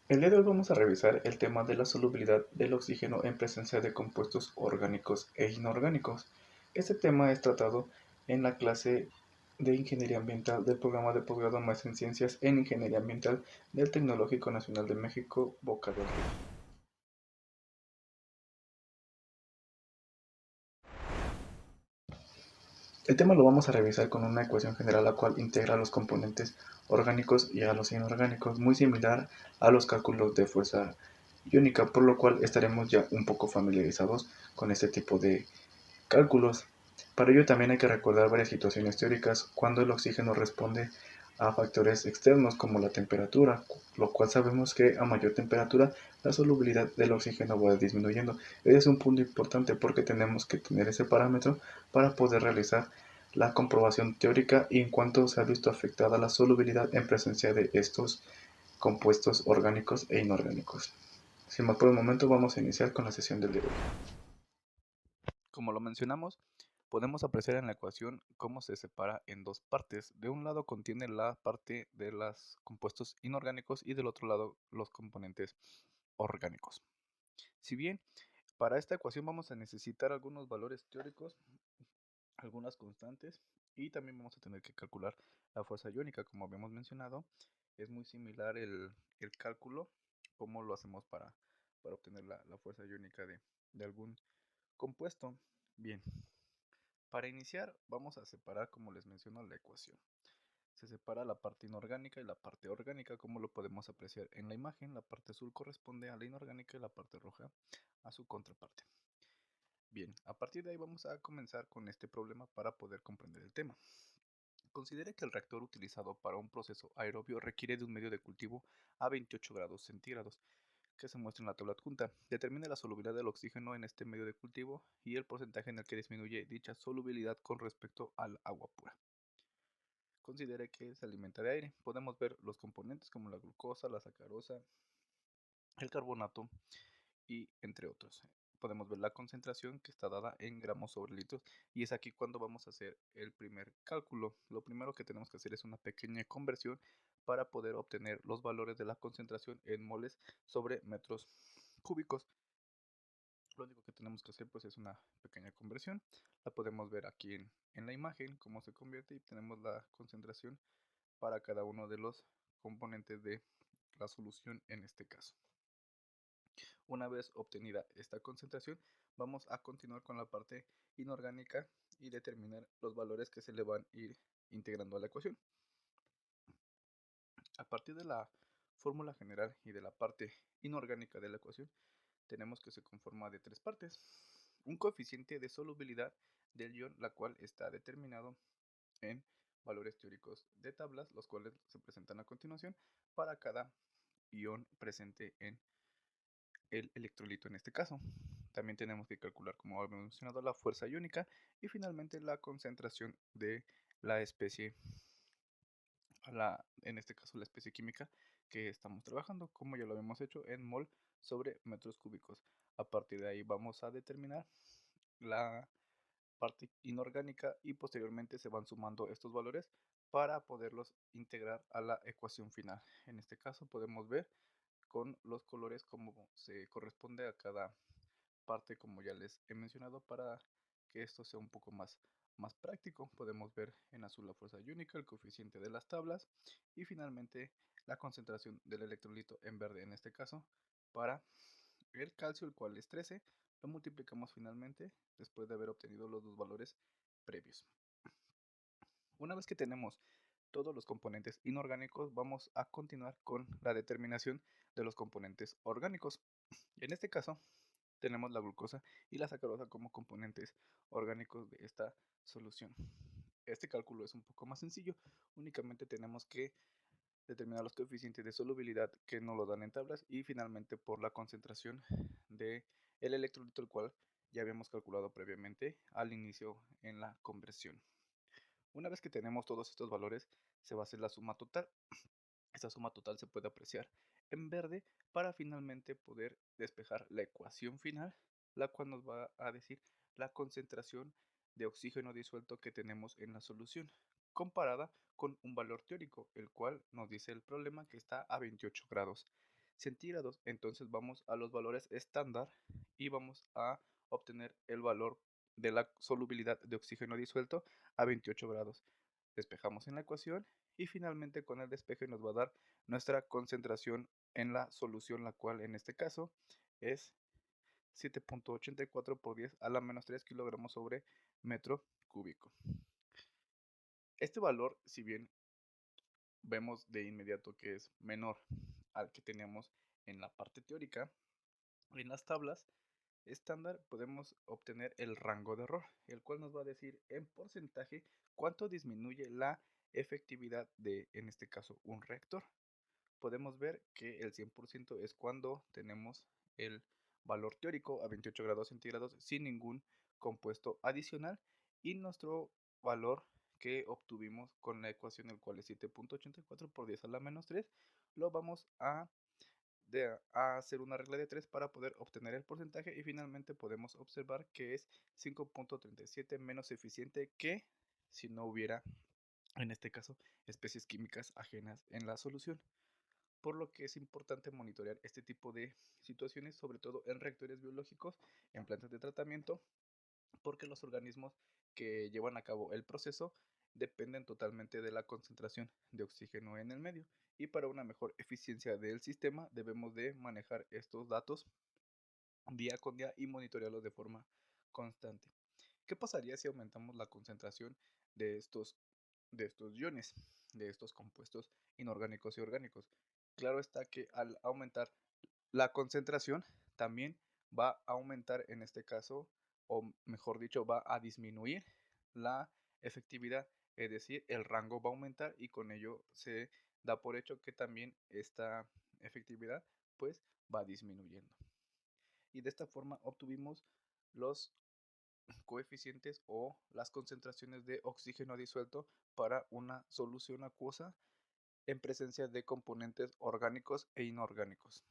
El día de hoy vamos a revisar el tema de la solubilidad del oxígeno en presencia de compuestos orgánicos e inorgánicos. Este tema es tratado en la clase de Ingeniería Ambiental del programa de posgrado Maestría en Ciencias en Ingeniería Ambiental del Tecnológico Nacional de México, Boca del Río. El tema lo vamos a revisar con una ecuación general la cual integra a los componentes orgánicos y a los inorgánicos, muy similar a los cálculos de fuerza iónica, por lo cual estaremos ya un poco familiarizados con este tipo de cálculos. Para ello también hay que recordar varias situaciones teóricas cuando el oxígeno responde a factores externos como la temperatura, lo cual sabemos que a mayor temperatura la solubilidad del oxígeno va disminuyendo. Ese es un punto importante porque tenemos que tener ese parámetro para poder realizar la comprobación teórica y en cuanto se ha visto afectada la solubilidad en presencia de estos compuestos orgánicos e inorgánicos. Sin más por el momento, vamos a iniciar con la sesión del día de hoy. Como lo mencionamos, podemos apreciar en la ecuación cómo se separa en dos partes. De un lado contiene la parte de los compuestos inorgánicos y del otro lado los componentes orgánicos. Si bien para esta ecuación vamos a necesitar algunos valores teóricos, algunas constantes y también vamos a tener que calcular la fuerza iónica, como habíamos mencionado. Es muy similar el cálculo, como lo hacemos para obtener la fuerza iónica de algún compuesto. Bien, para iniciar vamos a separar, como les menciono, la ecuación. Se separa la parte inorgánica y la parte orgánica, como lo podemos apreciar en la imagen. La parte azul corresponde a la inorgánica y la parte roja a su contraparte. Bien, a partir de ahí vamos a comenzar con este problema para poder comprender el tema. Considere que el reactor utilizado para un proceso aerobio requiere de un medio de cultivo a 28 grados centígrados, que se muestra en la tabla adjunta. Determine la solubilidad del oxígeno en este medio de cultivo y el porcentaje en el que disminuye dicha solubilidad con respecto al agua pura. Considere que se alimenta de aire. Podemos ver los componentes como la glucosa, la sacarosa, el carbonato y entre otros. Podemos ver la concentración que está dada en gramos sobre litros y es aquí cuando vamos a hacer el primer cálculo. Lo primero que tenemos que hacer es una pequeña conversión para poder obtener los valores de la concentración en moles sobre metros cúbicos. Lo único que tenemos que hacer pues es una pequeña conversión. La podemos ver aquí en la imagen cómo se convierte y tenemos la concentración para cada uno de los componentes de la solución en este caso. Una vez obtenida esta concentración, vamos a continuar con la parte inorgánica y determinar los valores que se le van a ir integrando a la ecuación. A partir de la fórmula general y de la parte inorgánica de la ecuación, tenemos que se conforma de tres partes. Un coeficiente de solubilidad del ion, la cual está determinado en valores teóricos de tablas, los cuales se presentan a continuación para cada ion presente en el electrolito en este caso. También tenemos que calcular, como habíamos mencionado, la fuerza iónica y finalmente la concentración de la especie, en este caso la especie química que estamos trabajando, como ya lo habíamos hecho en mol sobre metros cúbicos. A partir de ahí vamos a determinar la parte inorgánica y posteriormente se van sumando estos valores para poderlos integrar a la ecuación final. En este caso podemos ver con los colores como se corresponde a cada parte, como ya les he mencionado, para que esto sea un poco más práctico. Podemos ver en azul la fuerza iónica, el coeficiente de las tablas y finalmente la concentración del electrolito en verde en este caso para el calcio, el cual es 13. Lo multiplicamos finalmente después de haber obtenido los dos valores previos. Una vez que tenemos todos los componentes inorgánicos, vamos a continuar con la determinación de los componentes orgánicos. En este caso, tenemos la glucosa y la sacarosa como componentes orgánicos de esta solución. Este cálculo es un poco más sencillo, únicamente tenemos que determinar los coeficientes de solubilidad que nos lo dan en tablas y finalmente por la concentración del electrolito, el cual ya habíamos calculado previamente al inicio en la conversión. Una vez que tenemos todos estos valores, se va a hacer la suma total. Esta suma total se puede apreciar en verde para finalmente poder despejar la ecuación final, la cual nos va a decir la concentración de oxígeno disuelto que tenemos en la solución, comparada con un valor teórico, el cual nos dice el problema que está a 28 grados centígrados. Entonces vamos a los valores estándar y vamos a obtener el valor de la solubilidad de oxígeno disuelto a 28 grados. Despejamos en la ecuación y finalmente con el despeje nos va a dar nuestra concentración en la solución, la cual en este caso es 7.84 por 10 a la menos 3 kilogramos sobre metro cúbico. Este valor, si bien vemos de inmediato que es menor al que teníamos en la parte teórica, en las tablas estándar podemos obtener el rango de error, el cual nos va a decir en porcentaje cuánto disminuye la efectividad de, en este caso, un reactor. Podemos ver que el 100% es cuando tenemos el valor teórico a 28 grados centígrados sin ningún compuesto adicional y nuestro valor que obtuvimos con la ecuación, el cual es 7.84 por 10 a la menos 3, lo vamos a hacer una regla de 3 para poder obtener el porcentaje y finalmente podemos observar que es 5.37 menos eficiente que si no hubiera, en este caso, especies químicas ajenas en la solución. Por lo que es importante monitorear este tipo de situaciones, sobre todo en reactores biológicos, en plantas de tratamiento, porque los organismos que llevan a cabo el proceso dependen totalmente de la concentración de oxígeno en el medio y para una mejor eficiencia del sistema debemos de manejar estos datos día con día y monitorearlos de forma constante. ¿Qué pasaría si aumentamos la concentración de estos iones, de estos compuestos inorgánicos y orgánicos? Claro está que al aumentar la concentración también va a aumentar en este caso, o mejor dicho, va a disminuir la efectividad, es decir, el rango va a aumentar y con ello se da por hecho que también esta efectividad pues va disminuyendo. Y de esta forma obtuvimos los coeficientes o las concentraciones de oxígeno disuelto para una solución acuosa en presencia de componentes orgánicos e inorgánicos.